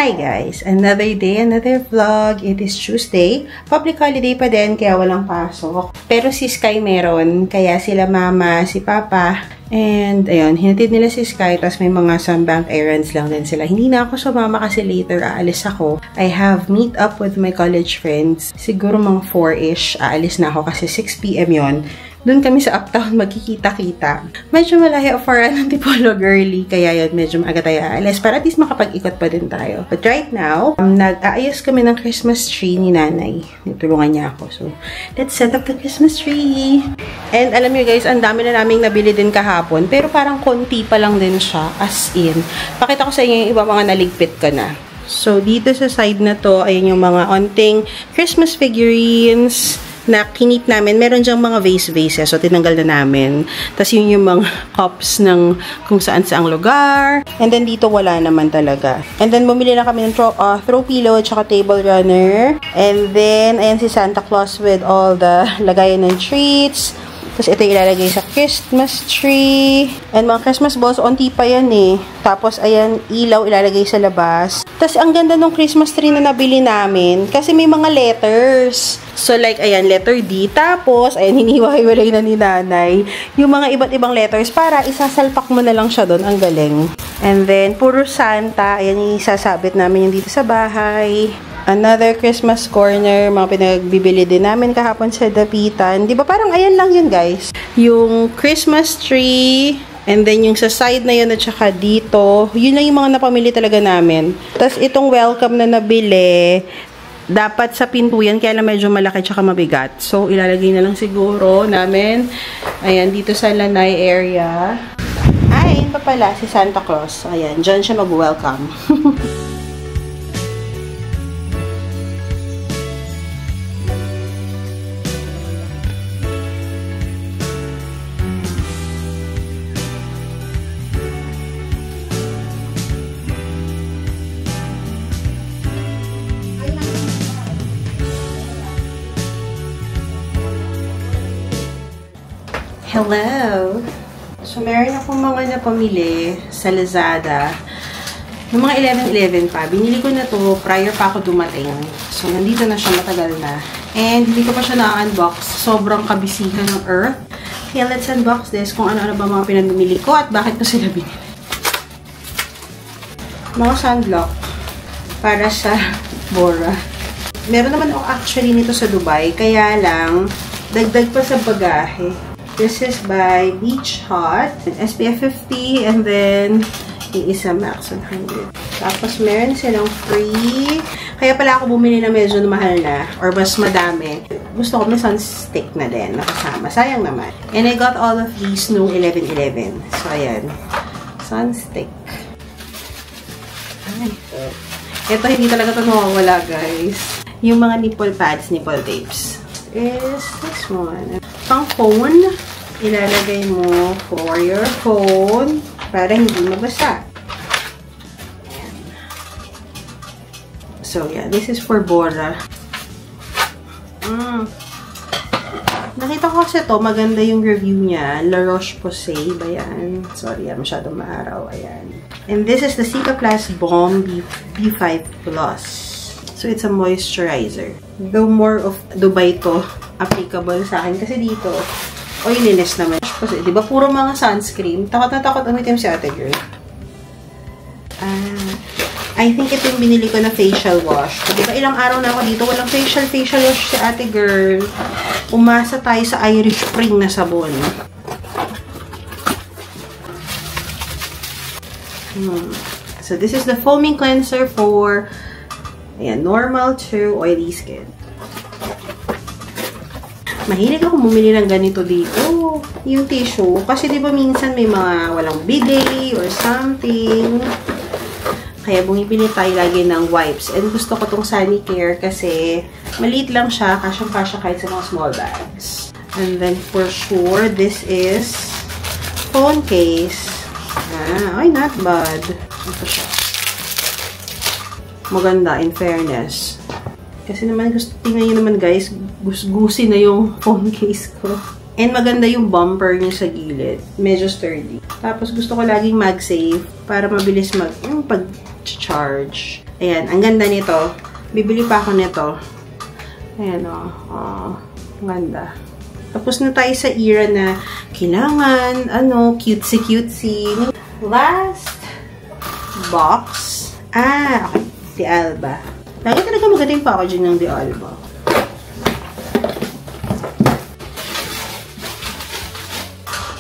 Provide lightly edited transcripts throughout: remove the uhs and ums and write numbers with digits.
Hi guys! Another day, another vlog. It is Tuesday. Public holiday pa din, kaya walang pasok. Pero si Sky meron, kaya sila mama, si papa. And ayun, hinatid nila si Sky, tapos may mga some bank errands lang din sila. Hindi na ako sumama kasi later aalis ako. I have meet up with my college friends. Siguro mga 4-ish, aalis na ako kasi 6 PM yon. Doon kami sa Uptown magkikita-kita. Medyo malayo for ng Tipolo girly, kaya yun, medyo maaga tayo aalis para at least makapag-ikot pa din tayo. But right now, nag-aayos kami ng Christmas tree ni nanay. Nitulungan niya ako. So, let's set up the Christmas tree. And alam niyo guys, ang dami na naming nabili din kahapon, pero parang konti pa lang din siya, as in. Pakita ko sa inyo yung iba mga naligpit ko na. So, dito sa side na to, ayun yung mga onting Christmas figurines na kinip namin. Meron dyang mga vase-vases. So, tinanggal na namin. Tapos, yun yung mga cups ng kung saan-saang lugar. And then, dito wala naman talaga. And then, bumili na kami ng throw pillow at saka table runner. And then, ayan si Santa Claus with all the lagayan ng treats. Tapos, ito ilalagay sa Christmas tree. And mga Christmas balls, onti pa yan eh. Tapos, ayan, ilaw ilalagay sa labas. Tapos, ang ganda ng Christmas tree na nabili namin. Kasi may mga letters. So, like, ayan, letter D. Tapos, ayan, hinihiwa-hiwalay na ni nanay. Yung mga iba't ibang letters para isasalpak mo na lang siya doon. Ang galing. And then, puro Santa. Ayan, yung isasabit namin yung dito sa bahay. Another Christmas corner, mga pinagbibili din namin kahapon sa Dapitan. Di ba parang ayan lang yun guys. Yung Christmas tree, and then yung sa side na yun at saka dito, yun lang yung mga napamili talaga namin. Tapos itong welcome na nabili, dapat sa pinto yan, kaya lang medyo malaki tsaka mabigat. So ilalagay na lang siguro namin, ayan, dito sa lanay area. Ay, yun pa pala, si Santa Claus. Ayan, dyan siya mag-welcome. Hello! So, meron akong mga napamili sa Lazada. Yung mga 11-11 pa. Binili ko na to prior pa ako dumating. So, nandito na siya, matagal na. And, hindi ko pa siya na-unbox. Sobrang kabisihan ng Earth. Kaya, let's unbox this kung ano-ano ba mga pinamili ko at bakit ko sila binili. Mga sunblock para sa Bora. Meron naman ako actually nito sa Dubai. Kaya lang, dagdag pa sa bagahe. This is by Beach Hut, SPF 50, and then yung isa Max 100. Tapos meron silang free. Kaya pala ako bumili na medyo mahal na, or mas madami. Gusto ko may sunstick na din, nakasama. Sayang naman. And I got all of these no 11-11. So, ayan. Sunstick. Ay. Ito, hindi talaga ito mawawala, guys. Yung mga nipple pads, nipple tapes. Is this one. Pang phone, ilalagay mo for your phone para hindi mabasa. Ayan. So, yeah. This is for Bora. Nakita ko kasi ito, maganda yung review niya. La Roche-Posay ba yan? Sorry, masyadong maaraw. Ayan. And this is the Cicaplast Balm B5 Plus. So, it's a moisturizer. Though more of Dubai to applicable sa akin. Kasi dito, oiliness naman. Kasi, di ba, puro mga sunscreen. Takot na takot umitim si ate girl. I think ito yung binili ko na facial wash. So, di ba, ilang araw na ako dito, walang facial wash si ate girl. Umasa tayo sa Irish Spring na sabon. So, this is the foaming cleanser for ayan, normal to oily skin. Mahilig ako bumili ng ganito dito. Yung tissue. Kasi di ba minsan may mga walang bidet or something. Kaya bumibili tayo lagi ng wipes. And gusto ko tong Sanicare kasi maliit lang siya. Kasyang-kasya kahit sa mga small bags. And then for sure, this is phone case. Ay, not bad. Ito siya. Maganda, in fairness. Kasi naman, tingnan nyo naman guys, gusi na yung phone case ko. And maganda yung bumper niya sa gilid. Medyo sturdy. Tapos gusto ko laging mag-save para mabilis pag charge. Ayan, ang ganda nito. Bibili pa ako nito. Ayan, ang ganda. Tapos na tayo sa era na kailangan, cutesy-cutesy. Last box. Okay. The Alba. Lagi talaga maganda yung packaging ng The Alba.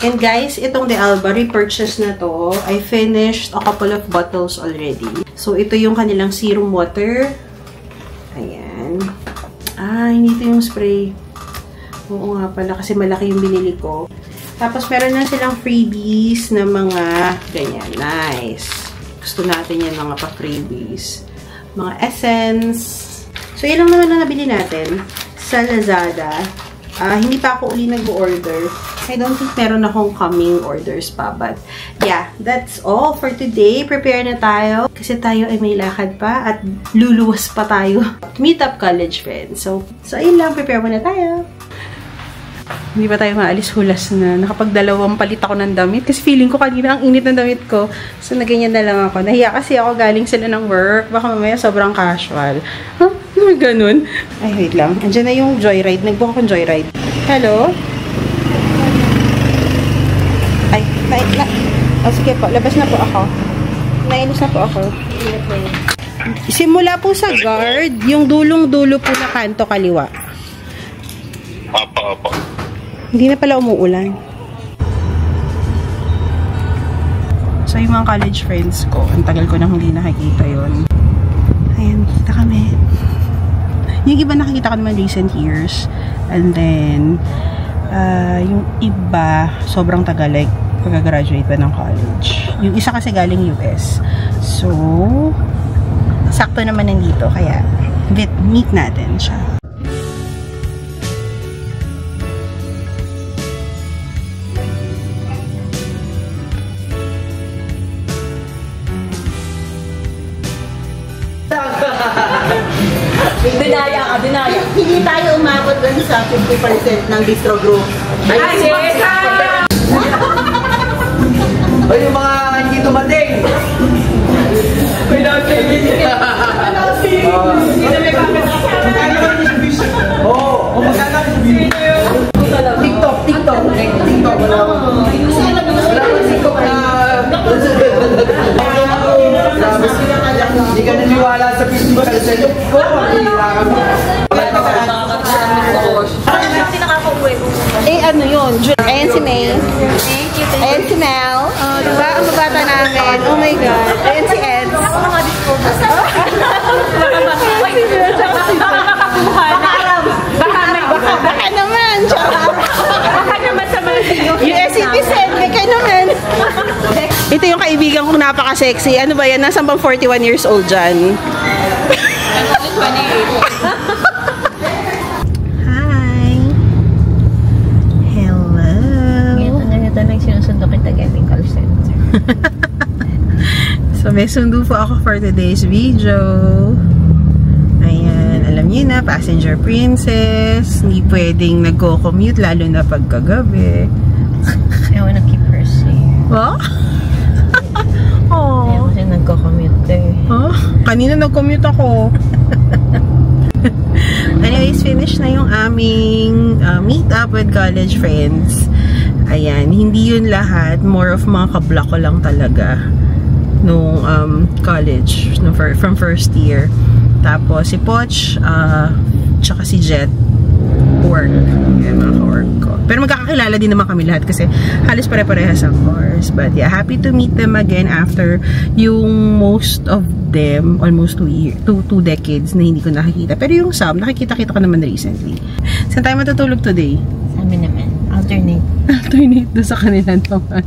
And guys, itong The Alba, repurchase na to. I finished a couple of bottles already. So, ito yung kanilang serum water. Ayan. Hindi ito yung spray. Oo nga pala, kasi malaki yung binili ko. Tapos, meron na silang freebies na mga ganyan. Nice. Gusto natin yan, mga pa-freebies. Mga essence. So, yun lang naman na nabili natin sa Lazada. Hindi pa ako uli nag-order. I don't think meron akong coming orders pa. But, yeah, that's all for today. Prepare na tayo. Kasi tayo ay may lakad pa at luluwas pa tayo. Meet up college friends. So ayun lang. Prepare muna tayo. Hindi pa tayo maalis, hulas na. Nakapagdalawang palit ako ng damit. Kasi feeling ko kanina ang init ng damit ko. So, naganyan na lang ako. Nahiya kasi ako galing sila ng work. Baka mamaya sobrang casual. Ganun. Ay, wait lang. Andiyan na yung Joyride. Nagbook akong Joyride. Hello? Ay, sige po. Labas na po ako. Nainis na po ako. Simula po sa guard, yung dulong-dulo po na kanto kaliwa. Opo. Hindi na pala umuulan. So, yung mga college friends ko, ang tagal ko nang hindi nakikita yon. Ayan, kita kami. Yung iba nakikita ko naman recent years. And then, yung iba, sobrang tagal, like, pagka-graduate pa ng college. Yung isa kasi galing US. So, sakto naman nandito. Kaya, meet natin siya. Dinaya. Hindi tayo umabot dun sa 50% ng distro group. Ay, Ay, yung mga hindi tumating! without saving it. Oo, magkano yung view? TikTok. Wala ko. TikTok na... Hindi ka naniwala sa festival sa selok ko. Ano yun? Ayan si May. Ayan si Mel. Diba? Ang babata namin. Oh my God. Ayan si Ed. Baka naman. Baka naman sa mga US citizen. Baka naman. Ito yung kaibigan kong napaka-sexy. Ano ba yan? Nasaan bang 41 years old dyan? Hi. Hello. Ito lang sinusundo kita getting call center. So, may sundo po ako for today's video. Ayan. Alam niyo na, passenger princess. Hindi pwedeng nagko-commute, lalo na pagkagabi. I wanna keep her safe. What? Ayaw kasi nagko-commute eh. Huh? Kanina nag-commute ako. Anyways, finish na yung aming meet up with college friends. Ayan, hindi yun lahat. More of mga kablock ko lang talaga nung college, from first year. Tapos si Poch, tsaka si Jet, work. Yan, mga ka-work ko. Pero magkakakilala din naman kami lahat kasi halos pare-parehas ang course. But yeah, happy to meet them again after yung most of them, almost 2 decades na hindi ko nakikita. Pero yung some, nakikita-kita ko naman recently. Saan tayo matutulog today? Sa amin naman. Alternate. Alternate doon sa kanila naman.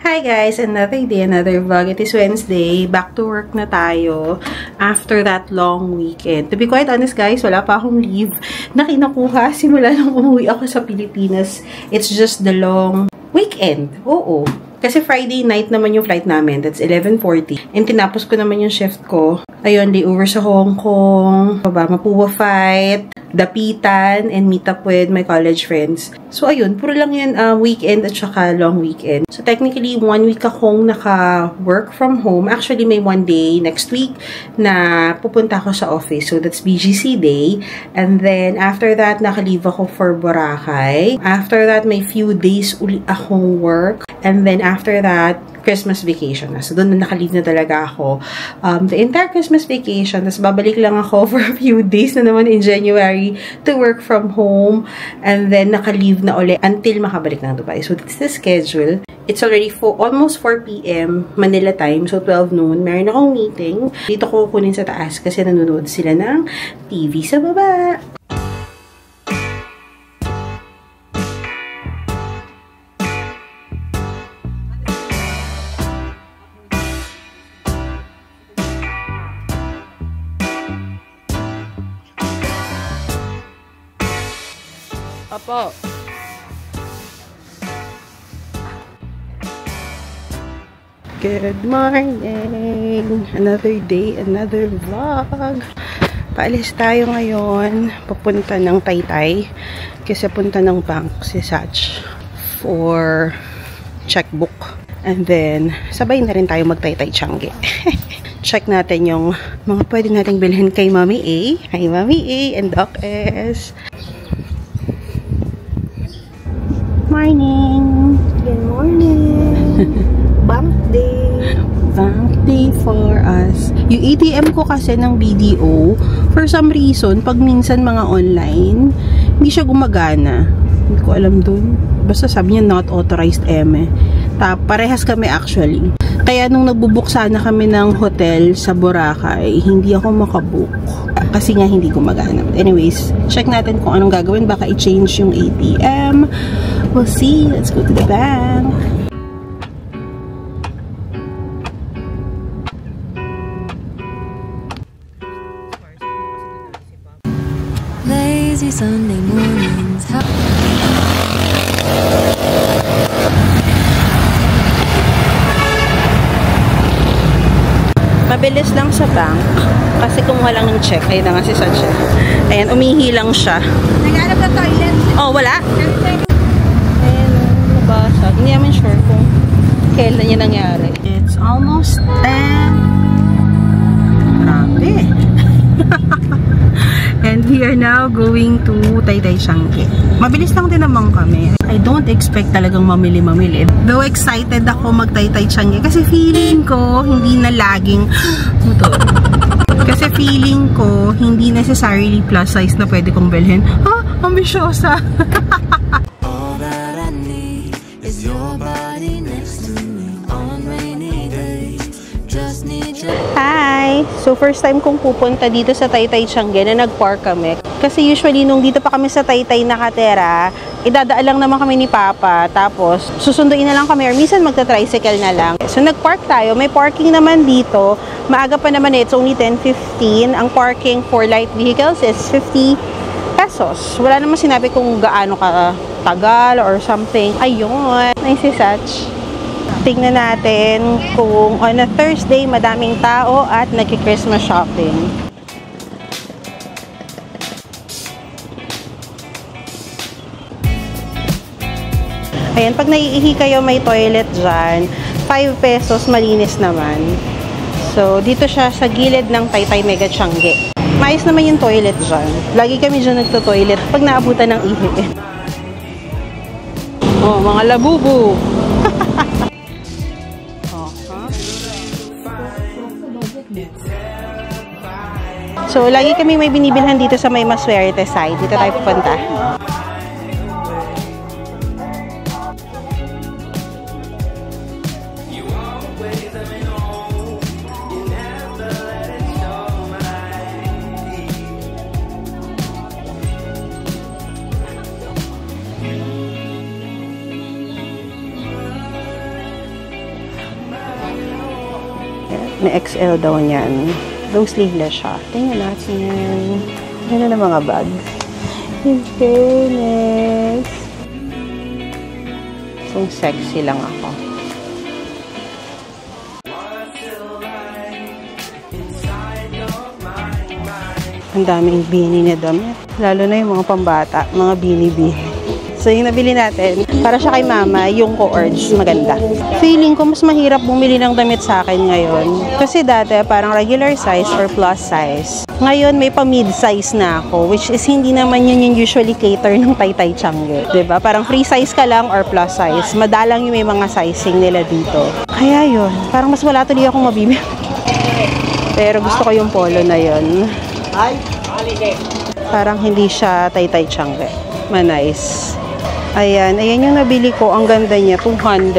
Hi guys! Another day, another vlog. It is Wednesday. Back to work na tayo after that long weekend. To be quite honest guys, wala pa akong leave na kinukuha simula nung umuwi ako sa Pilipinas. It's just the long weekend. Oo. Kasi Friday night naman yung flight namin. That's 11:40. And tinapos ko naman yung shift ko. Ayun, layover sa Hong Kong. Mapua fight. Dapitan, and meet up with my college friends. So, ayun, puro lang yan weekend at saka long weekend. So, technically, 1 week akong naka-work from home. Actually, may 1 day next week na pupunta ako sa office. So, that's BGC day. And then, after that, naka-leave ako for Boracay. After that, may few days uli akong work. And then, after that, Christmas vacation na. So, doon na naka-leave na talaga ako. The entire Christmas vacation. Tapos, babalik lang ako for a few days na naman in January to work from home. And then, naka-leave na ulit until makabalik ng Dubai. So, that's the schedule. It's already almost 4 p.m. Manila time. So, 12 noon. Meron akong meeting. Dito ko kunin sa taas kasi nanonood sila ng TV sa baba. Apo. Good morning! Another day, another vlog. Paalis tayo ngayon. Papunta ng Taytay. Kasi punta ng bank si Sach for checkbook. And then, sabay na rin tayo mag-Taytay Changi. Check natin yung mga pwede nating bilhin kay Mami A. Hi Mami A and Doc S. Morning! Good morning! Bank day! Bank day for us. Yung ATM ko kasi ng BDO, for some reason, pag minsan mga online, hindi siya gumagana. Hindi ko alam dun. Basta sabi niya not authorized parehas kami actually. Kaya nung nagbubook sana kami ng hotel sa Boracay, hindi ako makabook. Kasi nga hindi gumagana. But anyways, check natin kung anong gagawin. Baka i-change yung ATM. We'll see. Let's go to the bank. Lazy Sunday mornings. Mabilis lang sa bank. Kasi kumuha lang ng check. Ayun na nga si Sacha. Ayan, umihi lang siya. Naghanap ng toilet. Oh, wala? Ayan, nabasa. Hindi namin sure kung kailan niya nangyari. It's almost 10. Grabe. And we are now going to Taytay Changi. Mabilis lang din naman kami. I don't expect talagang mamili-mamili. Though excited ako mag-Taytay Changi kasi feeling ko hindi na laging motor. Kasi feeling ko hindi necessarily plus size na pwede kong bilhin. Ambisyosa. All that I need is your body next to me on rainy days. Just need your... Hi! So, first time kong pupunta dito sa Taytay Changi na nag-park kami. Kasi usually, nung dito pa kami sa Taytay nakatera, idadaan lang naman kami ni Papa. Tapos, susunduin na lang kami or minsan magta-tricycle na lang. So, nag-park tayo. May parking naman dito. Maaga pa naman it's only 10:15. Ang parking for light vehicles is 50 pesos. Wala naman sinabi kung gaano ka tagal or something. Ayun. Nice si Sach. Tingnan natin kung on a Thursday madaming tao at nagki-Christmas shopping. Ayan, pag naiihi kayo may toilet dyan, 5 pesos malinis naman. So, dito siya sa gilid ng Taytay Mega Changi. Maayos naman yung toilet dyan. Lagi kami dyan nagto-toilet pag naabutan ng ihi. Oh, mga labubu! So, lagi kami may binibilhan dito sa may Maswerte side. Dito tayo pupunta. May XL daw niyan. Long sleeveless siya. Tingnan natin. Ganda na mga bags. In fairness. So, sexy lang ako. Ang daming bini na damit. Lalo na yung mga pambata, mga bini-bini. So, yung nabili natin, para siya kay mama, yung Coords, maganda. Feeling ko, mas mahirap bumili ng damit sa akin ngayon. Kasi dati, parang regular size or plus size. Ngayon, may pa-mid-size na ako, which is hindi naman yun yung usually cater ng Taytay Tiangge. Diba? Parang free size ka lang or plus size. Madalang yung may mga sizing nila dito. Kaya yun, parang mas wala tuloy akong mabibili. Pero gusto ko yung polo na yun. Parang hindi siya Taytay Tiangge. Nice. Ayan yung nabili ko. Ang ganda niya, 200.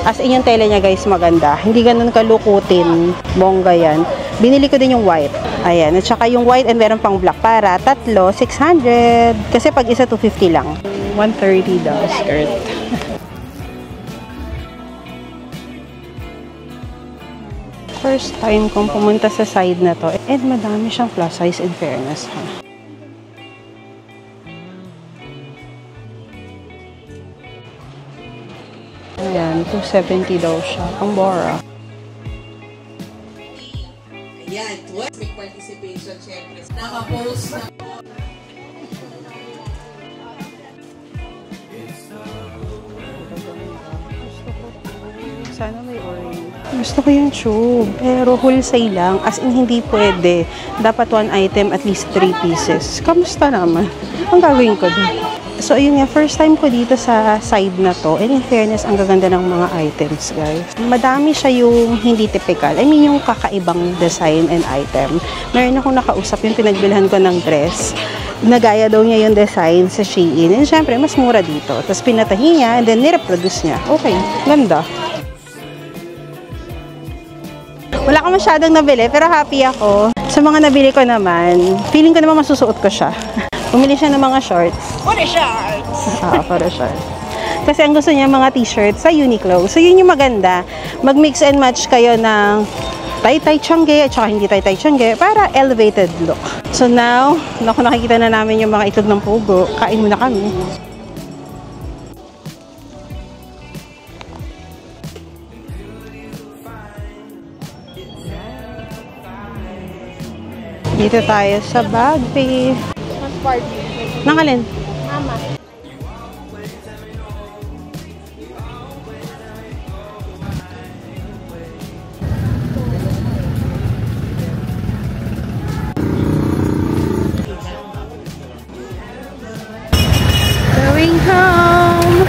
As in yung tela niya guys, maganda. Hindi ganun kalukutin. Bongga yan. Binili ko din yung white. Ayan, at saka yung white and meron pang black para. Tatlo, 600. Kasi pag isa, 250 lang. 130 daw, skirt. First time kong pumunta sa side na to. And madami siyang plus size in fairness, ha. Ayan, 270 daw siya. Ang Bora. Ayan, may participation, syempre. Naka-post na. Sana may orange. Gusto ko yung tube, pero wholesale lang. As in, hindi pwede. Dapat one item, at least 3 pieces. Kamusta naman? Ang gagawin ko din. So, ayun nga, first time ko dito sa side na to. And in fairness, ang gaganda ng mga items, guys. Madami siya yung hindi typical. I mean, yung kakaibang design and item. Meron akong nakausap yung pinagbilhan ko ng dress. Nagaya daw niya yung design sa Shein. And syempre, mas mura dito. Tapos pinatahi niya, and then nireproduce niya. Okay, ganda. Wala ka masyadong nabili, pero happy ako. Sa mga nabili ko naman, feeling ko naman masusuot ko siya. Bumili siya ng mga shorts. For the shorts! For the shorts. Kasi ang gusto niya mga t-shirts sa Uniqlo. So, yun yung maganda. Mag-mix and match kayo ng Taytay Tiangge at saka hindi Taytay Tiangge para elevated look. So, now, nakikita na namin yung mga itlog ng pugo. Kain muna kami. Dito tayo sa Bagby. Nang alin? Mama. Going home.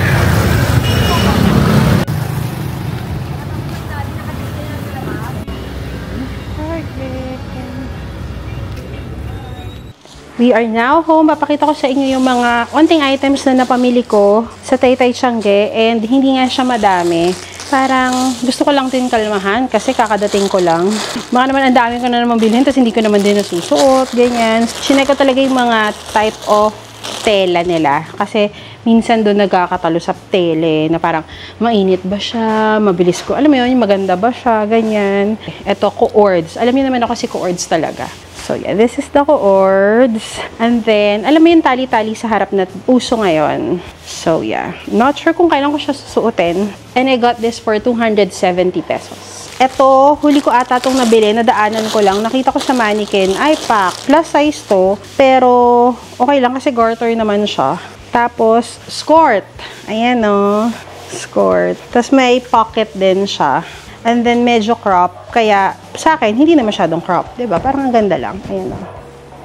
We are now home. Papakita ko sa inyo yung mga onting items na napamili ko sa Taytay Tiangge and hindi nga siya madami. Parang gusto ko lang din kalmahan kasi kakadating ko lang. Baka naman ang dami ko na naman bilhin tapos hindi ko naman din nasusuot, ganyan. Chinek ko talaga yung mga type of tela nila kasi minsan doon nagkakatalo sa tele na parang mainit ba siya, mabilis ko. Alam mo yun, maganda ba siya, ganyan. Ito, Coords. Alam niyo naman ako si Coords talaga. So, yeah, this is the Coords. And then, alam mo yung tali-tali sa harap na puso ngayon. So, yeah. Not sure kung kailan ko siya susuotin. And I got this for 270 pesos. Ito, huli ko ata itong nabili. Nadaanan ko lang. Nakita ko sa mannequin. Ay, pack. Plus size to. Pero, okay lang kasi garter naman siya. Tapos, skirt. Ayan, o. Skirt. Tapos, may pocket din siya. And then, medyo crop. Kaya, sa akin, hindi na masyadong crop. Diba? Parang ang ganda lang. Ayan o.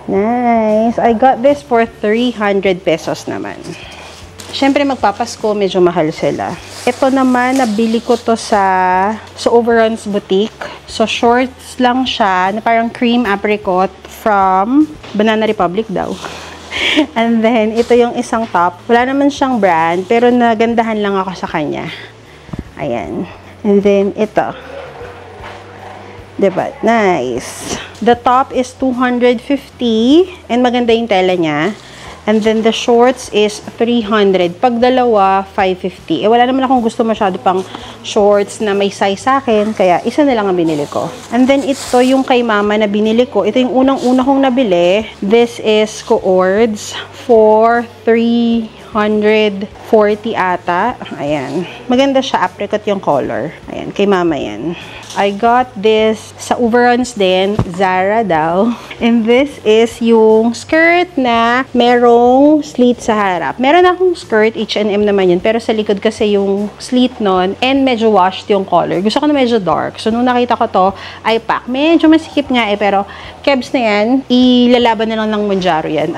Nice. I got this for 300 pesos naman. Siyempre, magpapasko. Medyo mahal sila. Ito naman, nabili ko to sa Overruns Boutique. So, shorts lang siya. Na parang cream apricot from Banana Republic daw. And then, ito yung isang top. Wala naman siyang brand. Pero nagandahan lang ako sa kanya. Ayan. And then, ito. Diba? Nice. The top is 250. And maganda yung tela niya. And then, the shorts is 300. Pag dalawa, 550. Eh, wala naman akong gusto masyado pang shorts na may size sa akin. Kaya, isa na lang ang binili ko. And then, ito yung kay mama na binili ko. Ito yung unang-una kong nabili. This is Coords for 340 ata. Ayan. Maganda siya. Apricot yung color. Ayan. Kay mama yan. I got this sa Overruns din, Zara daw. And this is yung skirt na merong slit sa harap. Meron akong skirt, H&M naman yun, pero sa likod kasi yung slit nun, and medyo washed yung color. Gusto ko na medyo dark. So, nung nakita ko to, I pack. Medyo masikip nga pero kebs na yan, ilalaban na lang ng Monjaro yan.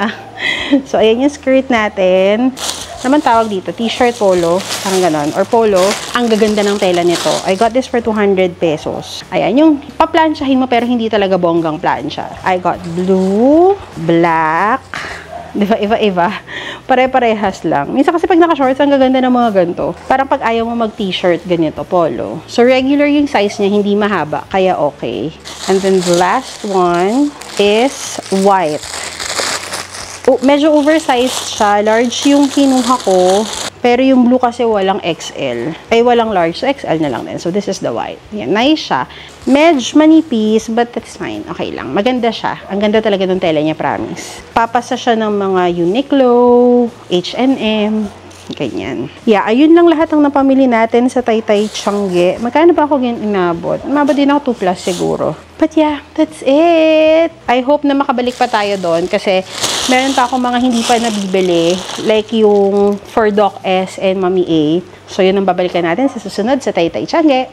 So, ayan yung skirt natin. Naman tawag dito, t-shirt, polo, parang ganon, or polo. Ang gaganda ng tela nito. I got this for 200 pesos. Ayan, yung paplansyahin mo pero hindi talaga bonggang plansya. I got blue, black, diba, iba-iba. Pare-parehas lang. Minsan kasi pag naka-shorts, ang gaganda ng mga ganito. Parang pag ayaw mo mag-t-shirt, ganito, polo. So, regular yung size niya, hindi mahaba, kaya okay. And then the last one is white. Medyo oversized siya. Large yung kinuha ko. Pero yung blue kasi walang XL. Ay, walang large. So, XL na lang din. So, this is the white. Yan. Nice siya. Medyo manipis, but that's fine. Okay lang. Maganda siya. Ang ganda talaga ng tela niya, promise. Papasa siya ng mga Uniqlo, H&M, ganyan. Yeah, ayun lang lahat ang napamili natin sa Taytay Tiangge. Magkano ba ako inabot? Umabot din ako 2 plus siguro. But yeah, that's it. I hope na makabalik pa tayo doon kasi meron pa akong mga hindi pa nabibili. Like yung for Doc S and Mami A. So, yun ang babalikan natin sa susunod sa Taytay Tiangge.